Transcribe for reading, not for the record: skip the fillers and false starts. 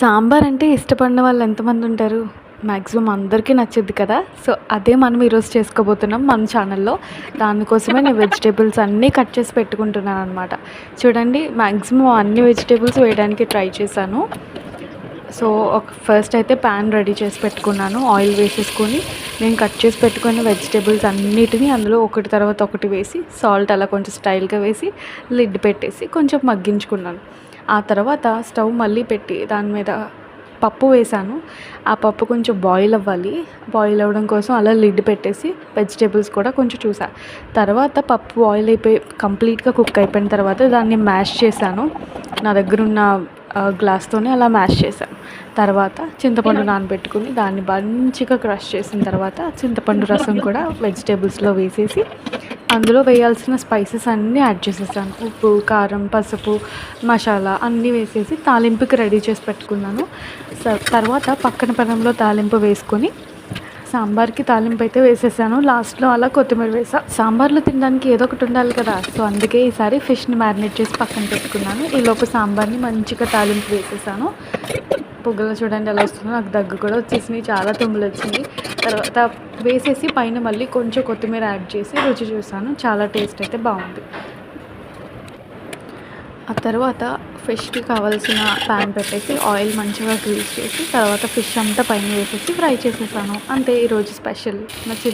సాంబార్ అంటే ఇష్టపడిన వాళ్ళు ఎంతమంది ఉంటారు? మ్యాక్సిమం అందరికీ నచ్చిద్ది కదా! సో, అదే మనం ఈరోజు చేసుకోబోతున్నాం మన ఛానల్‌లో. దానికోసమే నేను వెజిటబుల్స్ అన్నీ కట్ చేసి పెట్టుకుంటున్నాననమాట. చూడండి, మ్యాక్సిమం అన్ని వెజిటబుల్స్ వేయడానికి ట్రై చేశాను. సో, ఫస్ట్ అయితే ప్యాన్ రెడీ చేసి పెట్టుకున్నాను. ఆయిల్ వేసేసుకొని నేను కట్ చేసి పెట్టుకున్న వెజిటబుల్స్ అన్నిటిని అందులో ఒకటి తర్వాత ఒకటి వేసి, సాల్ట్ అలా కొంచెం స్టైల్‌గా వేసి, లిడ్ పెట్టేసి కొంచెం మగ్గించుకున్నాను. ఆ తర్వాత స్టవ్ మళ్ళీ పెట్టి దాని మీద పప్పు వేశాను. ఆ పప్పు కొంచెం బాయిల్ అవ్వాలి. బాయిల్ అవ్వడం కోసం అలా లిడ్ పెట్టేసి వెజిటబుల్స్ కూడా కొంచెం చూసా. తర్వాత పప్పు బాయిల్ అయిపోయి కంప్లీట్‌గా కుక్ అయిపోయిన తర్వాత దాన్ని మ్యాష్ చేశాను. నా దగ్గరున్న గ్లాస్తోనే అలా మ్యాష్ చేశాను. తర్వాత చింతపండు నానబెట్టుకుని దాన్ని మంచిగా క్రష్ చేసిన తర్వాత చింతపండు రసం కూడా వెజిటబుల్స్లో వేసేసి అందులో వేయాల్సిన స్పైసెస్ అన్నీ యాడ్ చేసేసాను. ఉప్పు, కారం, పసుపు, మసాలా అన్నీ వేసేసి తాలింపుకి రెడీ చేసి పెట్టుకున్నాను. తర్వాత పక్కన పెనంలో తాలింపు వేసుకొని సాంబార్కి తాలింపు అయితే వేసేసాను. లాస్ట్లో అలా కొత్తిమీర వేసా. సాంబార్లో తినడానికి ఏదో ఒకటి ఉండాలి కదా! సో, అందుకే ఈసారి ఫిష్ని మ్యారినేట్ చేసి పక్కన పెట్టుకున్నాను. ఈలోపు సాంబార్ని మంచిగా తాలింపు వేసేసాను. పొగలో చూడండి ఎలా వస్తుందో, నాకు దగ్గు కూడా వచ్చేసినాయి, చాలా తుమ్ములు వచ్చినాయి. తర్వాత వేసేసి పైన మళ్ళీ కొంచెం కొత్తిమీర యాడ్ చేసి రుచి చూసాను. చాలా టేస్ట్ అయితే బాగుంది. ఆ తర్వాత ఫిష్కి కావాల్సిన ప్యాన్ పెట్టేసి ఆయిల్ మంచిగా గ్రీస్ చేసి తర్వాత ఫిష్ అంతా పైన వేసేసి ఫ్రై చేసేసాను. అంతే ఈరోజు స్పెషల్. నచ్చింది.